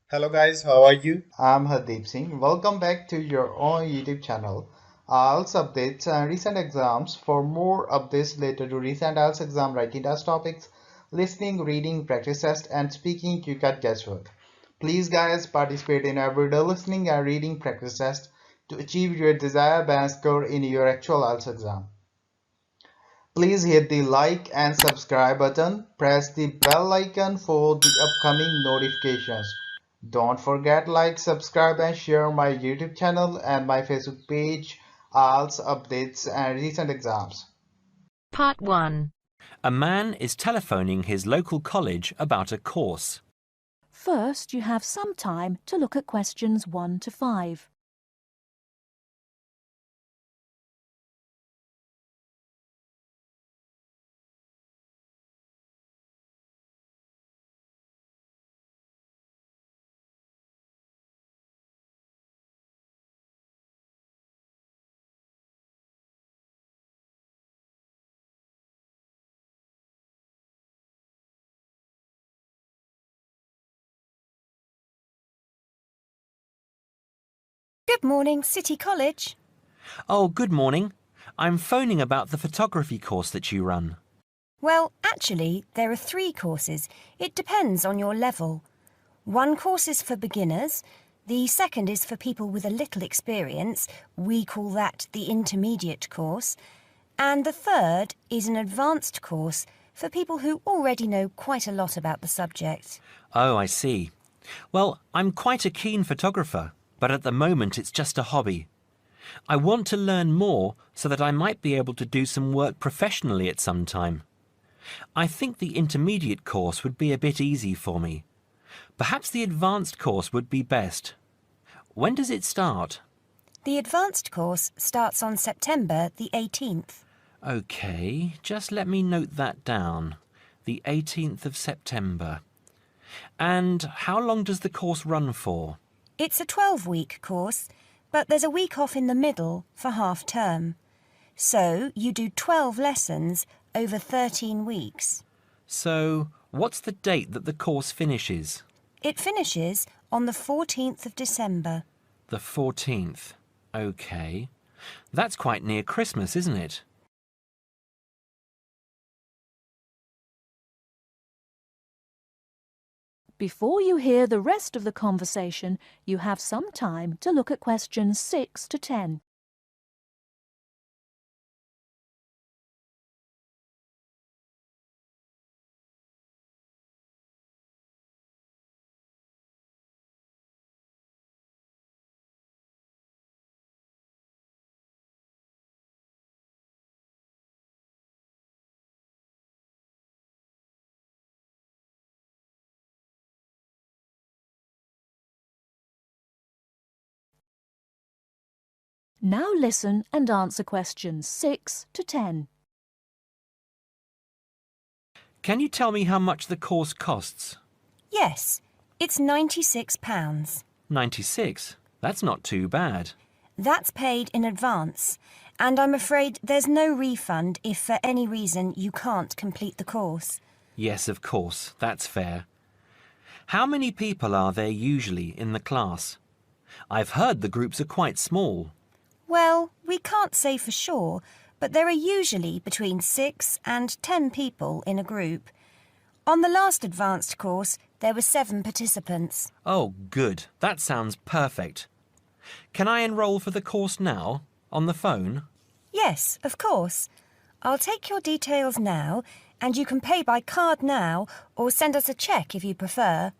Hello guys, how are you? I'm Hardeep Singh. Welcome back to your own YouTube channel. IELTS updates and recent exams. For more updates related to recent IELTS exam writing test topics, listening, reading, practice test, and speaking, you got guesswork. Please, guys, participate in everyday listening and reading practice test to achieve your desired band score in your actual IELTS exam. Please hit the like and subscribe button. Press the bell icon for the upcoming notifications. Don't forget like, subscribe and share my YouTube channel and my Facebook page, IELTS updates and recent exams. Part 1. A man is telephoning his local college about a course. First, you have some time to look at questions 1 to 5. Good morning, City College. Oh, good morning. I'm phoning about the photography course that you run. Well, actually, there are 3 courses. It depends on your level. One course is for beginners. The second is for people with a little experience. We call that the intermediate course. And the third is an advanced course for people who already know quite a lot about the subject. Oh, I see. Well, I'm quite a keen photographer, but at the moment it's just a hobby. I want to learn more so that I might be able to do some work professionally at some time. I think the intermediate course would be a bit easy for me. Perhaps the advanced course would be best. When does it start? The advanced course starts on September the 18th. OK, just let me note that down. The 18th of September. And how long does the course run for? It's a 12-week course, but there's a week off in the middle for half term. So you do 12 lessons over 13 weeks. So, what's the date that the course finishes? It finishes on the 14th of December. The 14th. OK. That's quite near Christmas, isn't it? Before you hear the rest of the conversation, you have some time to look at questions 6 to 10. Now listen and answer questions 6 to 10. Can you tell me how much the course costs? Yes, it's £96. 96? That's not too bad. That's paid in advance, and I'm afraid there's no refund if for any reason you can't complete the course. Yes, of course, that's fair. How many people are there usually in the class? I've heard the groups are quite small. Well, we can't say for sure, but there are usually between 6 and 10 people in a group. On the last advanced course, there were 7 participants. Oh, good. That sounds perfect. Can I enrol for the course now, on the phone? Yes, of course. I'll take your details now, and you can pay by card now or send us a cheque if you prefer.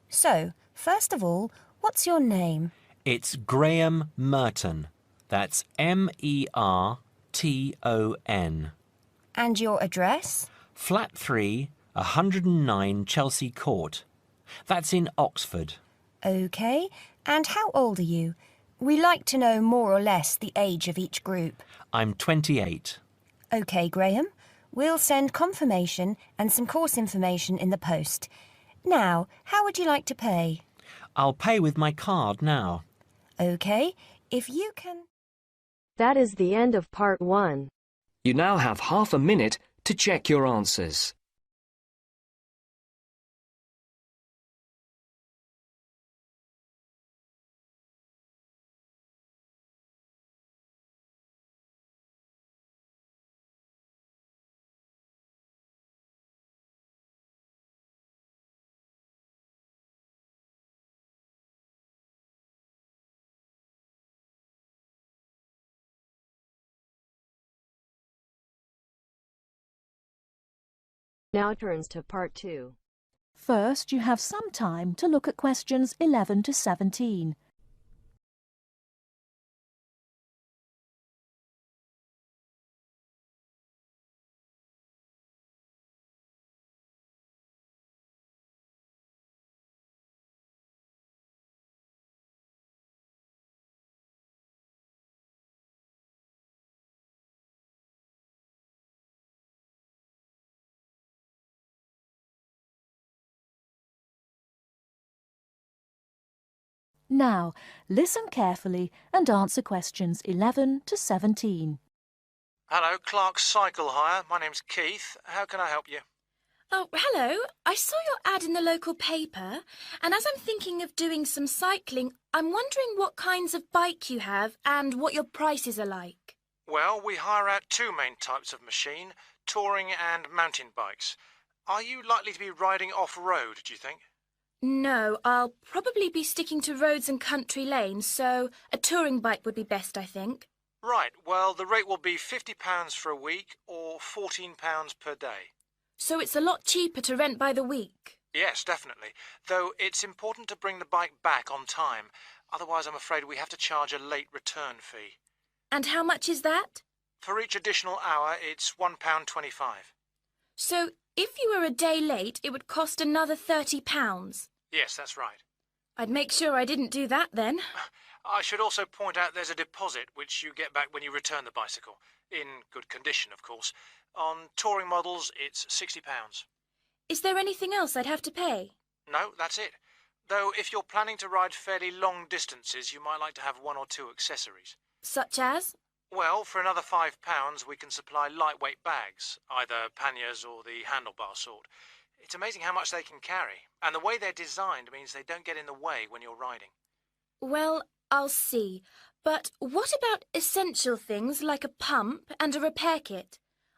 So, first of all, what's your name? It's Graham Merton. That's Merton. And your address? Flat 3, 109 Chelsea Court. That's in Oxford. OK. And how old are you? We like to know more or less the age of each group. I'm 28. OK, Graham. We'll send confirmation and some course information in the post. Now, how would you like to pay? I'll pay with my card now. OK. If you can... That is the end of part 1. You now have half a minute to check your answers. Now turns to part 2. First, you have some time to look at questions 11 to 17. Now, listen carefully and answer questions 11 to 17. Hello, Clark's Cycle Hire. My name's Keith. How can I help you? Oh, hello. I saw your ad in the local paper, and as I'm thinking of doing some cycling, I'm wondering what kinds of bike you have and what your prices are like. Well, we hire out two main types of machine, touring and mountain bikes. Are you likely to be riding off-road, do you think? No, I'll probably be sticking to roads and country lanes, so a touring bike would be best, I think. Right, well, the rate will be £50 for a week or £14 per day. So it's a lot cheaper to rent by the week. Yes, definitely. Though it's important to bring the bike back on time. Otherwise, I'm afraid we have to charge a late return fee. And how much is that? For each additional hour, it's £1.25. So if you were a day late, it would cost another £30. Yes, that's right. I'd make sure I didn't do that then. I should also point out there's a deposit which you get back when you return the bicycle. In good condition, of course. On touring models, it's £60. Is there anything else I'd have to pay? No, that's it. Though if you're planning to ride fairly long distances, you might like to have one or two accessories. Such as? Well, for another £5, we can supply lightweight bags, either panniers or the handlebar sort. It's amazing how much they can carry, and the way they're designed means they don't get in the way when you're riding. Well, I'll see. But what about essential things like a pump and a repair kit?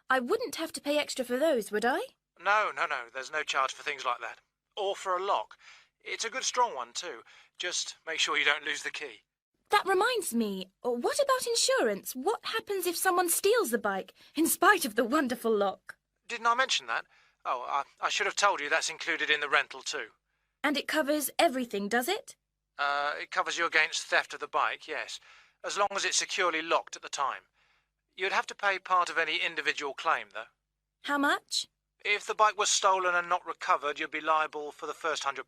I wouldn't have to pay extra for those, would I? No, there's no charge for things like that. Or for a lock. It's a good strong one too. Just make sure you don't lose the key. That reminds me, what about insurance? What happens if someone steals the bike, in spite of the wonderful lock? Didn't I mention that? Oh, I should have told you that's included in the rental too. And it covers everything, does it? It covers you against theft of the bike, yes, as long as it's securely locked at the time. You'd have to pay part of any individual claim, though. How much? If the bike was stolen and not recovered, you'd be liable for the first £100.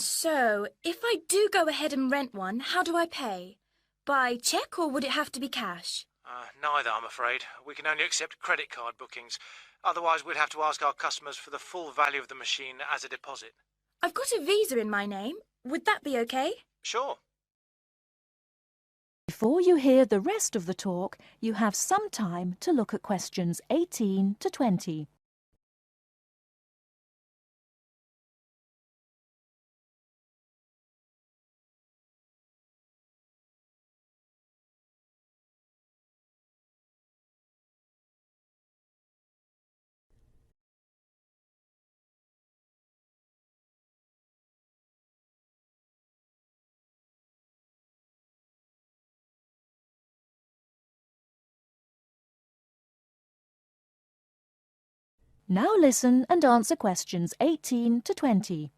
So, if I do go ahead and rent one, how do I pay? By cheque or would it have to be cash? Neither, I'm afraid. We can only accept credit card bookings. Otherwise, we'd have to ask our customers for the full value of the machine as a deposit. I've got a visa in my name. Would that be okay? Sure. Before you hear the rest of the talk, you have some time to look at questions 18 to 20. Now listen and answer questions 18 to 20.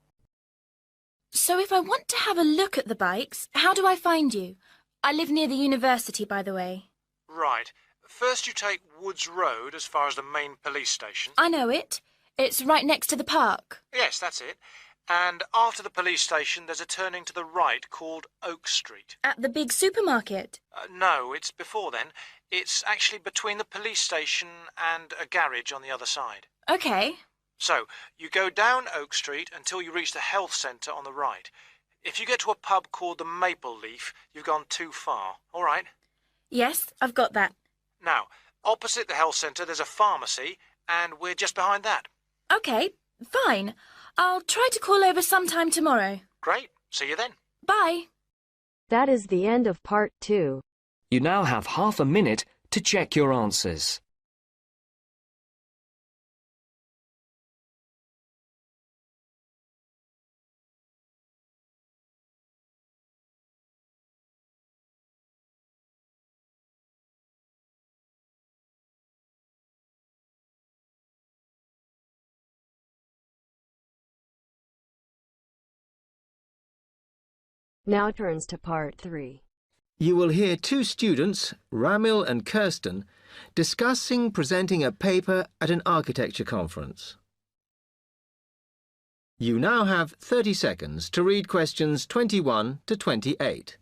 So if I want to have a look at the bikes, how do I find you? I live near the university, by the way. Right. First you take Woods Road as far as the main police station. I know it. It's right next to the park. Yes, that's it. And after the police station, there's a turning to the right called Oak Street. At the big supermarket? No, it's before then. It's actually between the police station and a garage on the other side. Okay. So, you go down Oak Street until you reach the health centre on the right. If you get to a pub called the Maple Leaf, you've gone too far. All right? Yes, I've got that. Now, opposite the health centre, there's a pharmacy, and we're just behind that. Okay, fine. I'll try to call over sometime tomorrow. Great. See you then. Bye. That is the end of part 2. You now have half a minute to check your answers. Now turns to part 3. You will hear two students, Ramil and Kirsten, discussing presenting a paper at an architecture conference. You now have 30 seconds to read questions 21 to 28.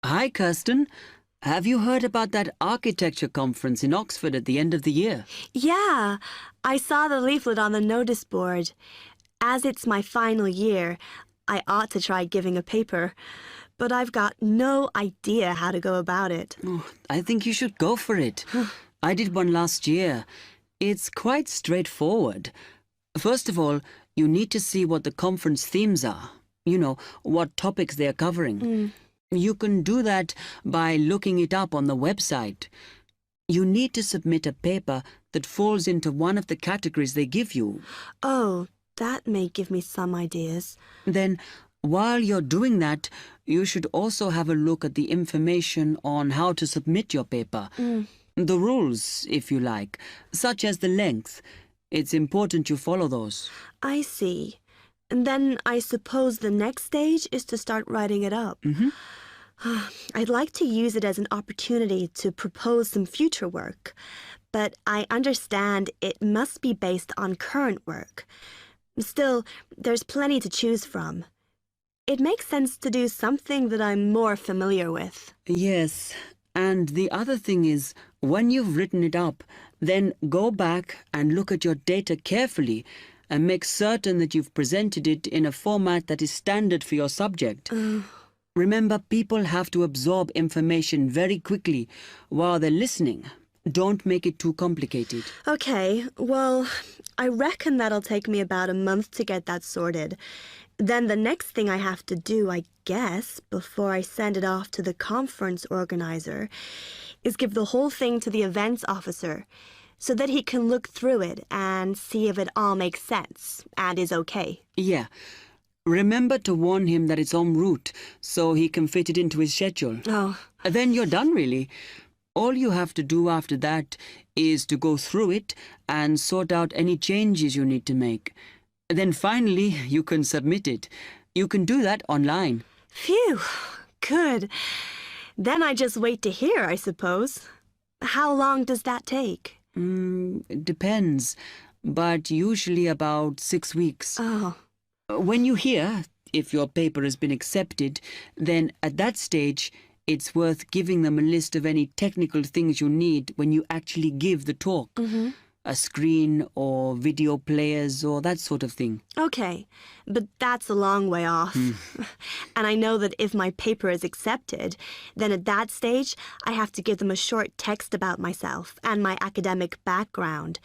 Hi, Kirsten. Have you heard about that architecture conference in Oxford at the end of the year? Yeah, I saw the leaflet on the notice board. As it's my final year, I ought to try giving a paper, but I've got no idea how to go about it. Oh, I think you should go for it. I did one last year. It's quite straightforward. First of all, you need to see what the conference themes are. You know, what topics they're covering. You can do that by looking it up on the website. You need to submit a paper that falls into one of the categories they give you. Oh, that may give me some ideas. Then, while you're doing that, you should also have a look at the information on how to submit your paper. The rules, if you like, such as the length. It's important you follow those. I see. And then I suppose the next stage is to start writing it up. I'd like to use it as an opportunity to propose some future work, but I understand it must be based on current work. Still, there's plenty to choose from. It makes sense to do something that I'm more familiar with. Yes, and the other thing is, when you've written it up, then go back and look at your data carefully and make certain that you've presented it in a format that is standard for your subject. Remember, people have to absorb information very quickly while they're listening. Don't make it too complicated. Okay, well, I reckon that'll take me about a month to get that sorted. Then the next thing I have to do, I guess, before I send it off to the conference organizer, is give the whole thing to the events officer so that he can look through it and see if it all makes sense and is okay. Yeah. Remember to warn him that it's en route so he can fit it into his schedule. Oh. Then you're done, really. All you have to do after that is to go through it and sort out any changes you need to make. Then finally, you can submit it. You can do that online. Phew, good. Then I just wait to hear, I suppose. How long does that take? It depends, but usually about 6 weeks. Oh. When you hear if your paper has been accepted, then at that stage, it's worth giving them a list of any technical things you need when you actually give the talk. A screen or video players or that sort of thing. Okay, but that's a long way off. And I know that if my paper is accepted, then at that stage, I have to give them a short text about myself and my academic background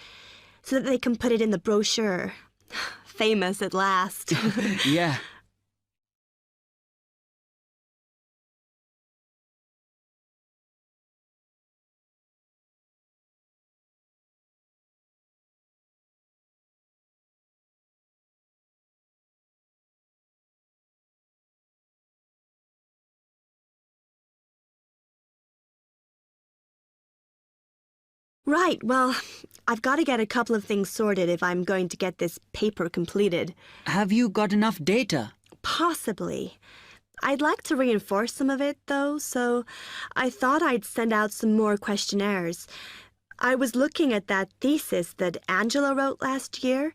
so that they can put it in the brochure. Famous at last. Yeah. Right, well, I've got to get a couple of things sorted if I'm going to get this paper completed. Have you got enough data? Possibly. I'd like to reinforce some of it, though, so I thought I'd send out some more questionnaires. I was looking at that thesis that Angela wrote last year,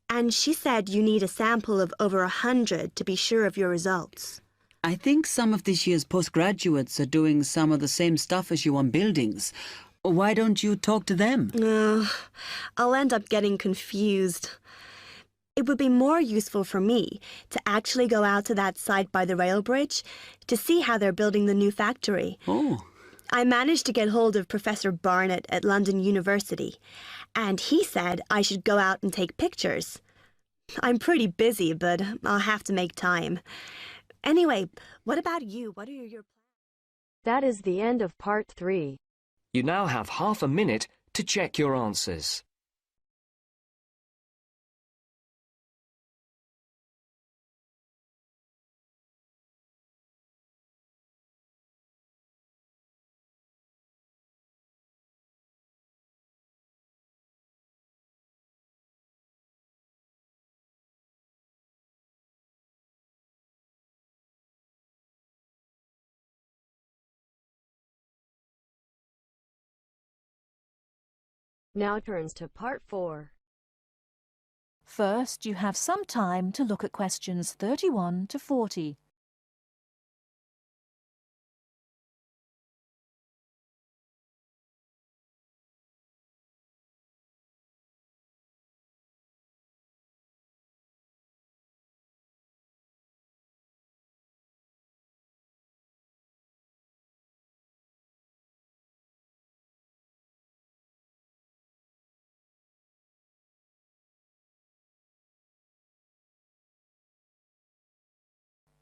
and she said you need a sample of over 100 to be sure of your results. I think some of this year's postgraduates are doing some of the same stuff as you on buildings. Why don't you talk to them? I'll end up getting confused. It would be more useful for me to actually go out to that site by the rail bridge to see how they're building the new factory. Oh. I managed to get hold of Professor Barnett at London University, and he said I should go out and take pictures. I'm pretty busy, but I'll have to make time. Anyway, what about you? What are your plans? That is the end of part 3. You now have half a minute to check your answers. Now turns to part 4. First, you have some time to look at questions 31 to 40.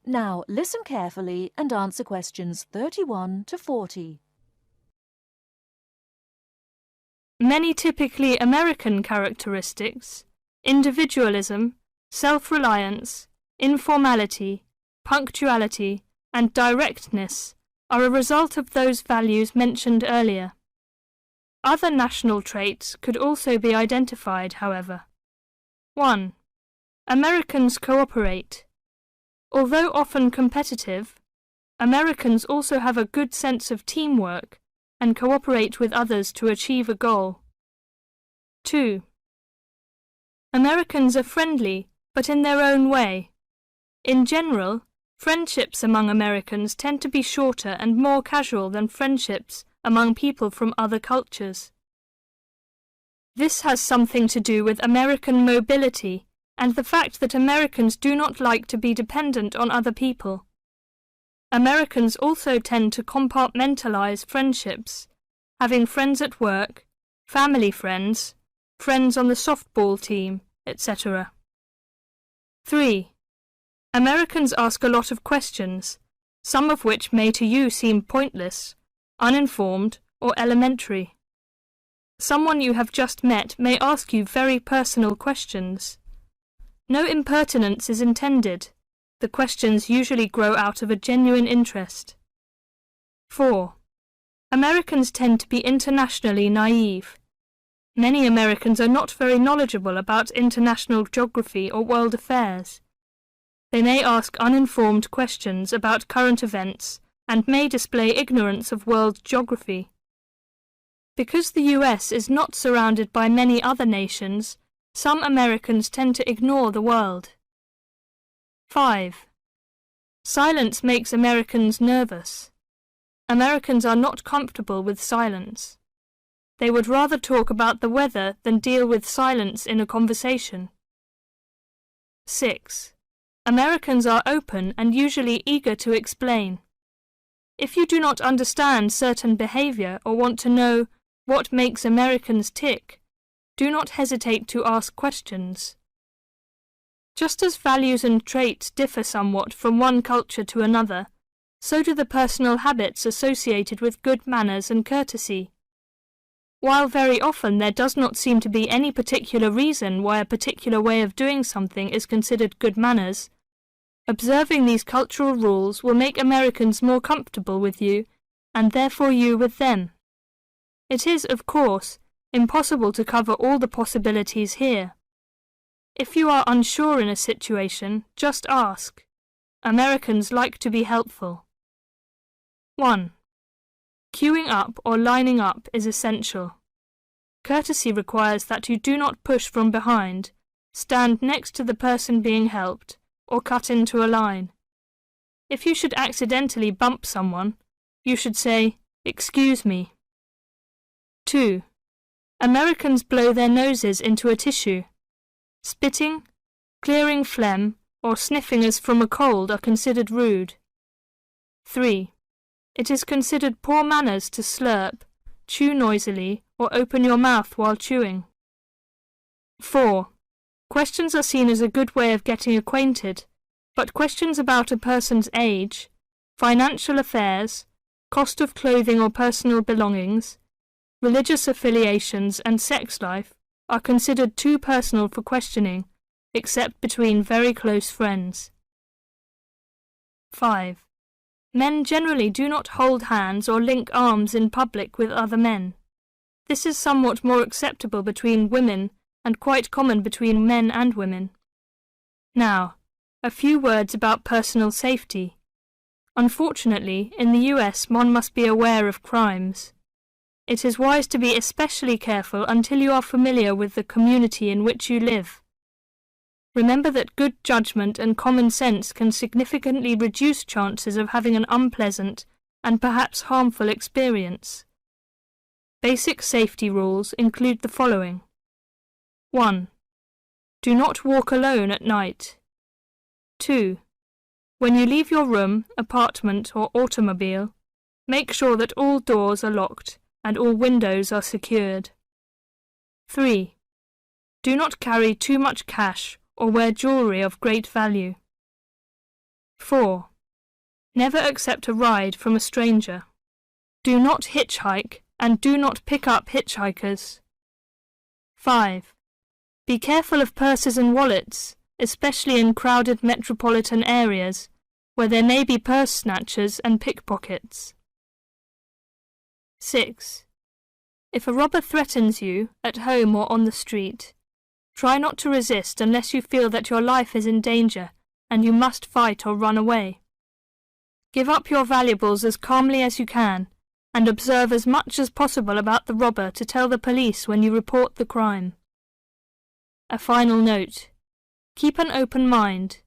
Now listen carefully and answer questions 31 to 40. Many typically American characteristics, individualism, self-reliance, informality, punctuality, and directness, are a result of those values mentioned earlier. Other national traits could also be identified, however. 1. Americans cooperate. Although often competitive, Americans also have a good sense of teamwork and cooperate with others to achieve a goal. 2. Americans are friendly, but in their own way. In general, friendships among Americans tend to be shorter and more casual than friendships among people from other cultures. This has something to do with American mobility and the fact that Americans do not like to be dependent on other people. Americans also tend to compartmentalize friendships, having friends at work, family friends, friends on the softball team, etc. 3. Americans ask a lot of questions, some of which may to you seem pointless, uninformed, or elementary. Someone you have just met may ask you very personal questions. No impertinence is intended. The questions usually grow out of a genuine interest. 4. Americans tend to be internationally naive. Many Americans are not very knowledgeable about international geography or world affairs. They may ask uninformed questions about current events and may display ignorance of world geography. Because the US is not surrounded by many other nations, some Americans tend to ignore the world. 5. Silence makes Americans nervous. Americans are not comfortable with silence. They would rather talk about the weather than deal with silence in a conversation. 6. Americans are open and usually eager to explain. If you do not understand certain behavior or want to know what makes Americans tick, do not hesitate to ask questions. Just as values and traits differ somewhat from one culture to another, so do the personal habits associated with good manners and courtesy. While very often there does not seem to be any particular reason why a particular way of doing something is considered good manners, observing these cultural rules will make Americans more comfortable with you, and therefore you with them. It is, of course, impossible to cover all the possibilities here. If you are unsure in a situation, just ask. Americans like to be helpful. 1. Queuing up or lining up is essential. Courtesy requires that you do not push from behind, stand next to the person being helped, or cut into a line. If you should accidentally bump someone, you should say, "Excuse me." 2. Americans blow their noses into a tissue. Spitting, clearing phlegm, or sniffing as from a cold are considered rude. 3. It is considered poor manners to slurp, chew noisily, or open your mouth while chewing. 4. Questions are seen as a good way of getting acquainted, but questions about a person's age, financial affairs, cost of clothing or personal belongings, religious affiliations and sex life are considered too personal for questioning, except between very close friends. 5. Men generally do not hold hands or link arms in public with other men. This is somewhat more acceptable between women and quite common between men and women. Now, a few words about personal safety. Unfortunately, in the US one must be aware of crimes. It is wise to be especially careful until you are familiar with the community in which you live. Remember that good judgment and common sense can significantly reduce chances of having an unpleasant and perhaps harmful experience. Basic safety rules include the following. 1. Do not walk alone at night. 2. When you leave your room, apartment or automobile, make sure that all doors are locked and all windows are secured. 3. Do not carry too much cash or wear jewellery of great value. 4. Never accept a ride from a stranger. Do not hitchhike and do not pick up hitchhikers. 5. Be careful of purses and wallets, especially in crowded metropolitan areas where there may be purse snatchers and pickpockets. 6. If a robber threatens you, at home or on the street, try not to resist unless you feel that your life is in danger and you must fight or run away. Give up your valuables as calmly as you can and observe as much as possible about the robber to tell the police when you report the crime. A final note. Keep an open mind.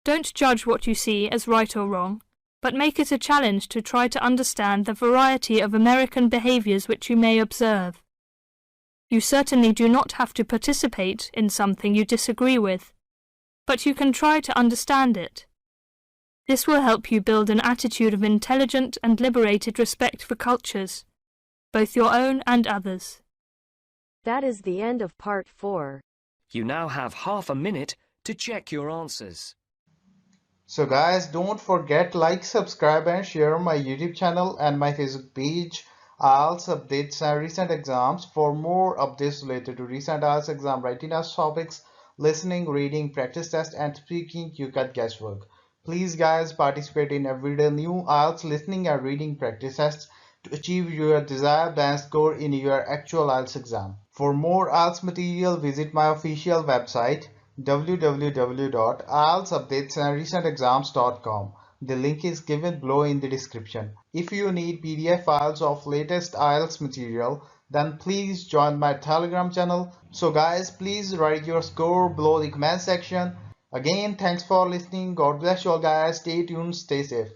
Don't judge what you see as right or wrong, but make it a challenge to try to understand the variety of American behaviours which you may observe. You certainly do not have to participate in something you disagree with, but you can try to understand it. This will help you build an attitude of intelligent and liberated respect for cultures, both your own and others. That is the end of part 4. You now have half a minute to check your answers. So guys, don't forget like, subscribe and share my YouTube channel and my Facebook page, IELTS updates and recent exams. For more updates related to recent IELTS exam writing test topics, listening, reading, practice test and speaking, you got guesswork. Please guys, participate in everyday new IELTS listening and reading practice tests to achieve your desired band score in your actual IELTS exam. For more IELTS material, visit my official website www.ieltsupdatesandrecentexams.com. The link is given below in the description. If you need PDF files of latest IELTS material, then please join my Telegram channel. So guys, please write your score below the comment section. Again, thanks for listening. God bless you all guys. Stay tuned, stay safe.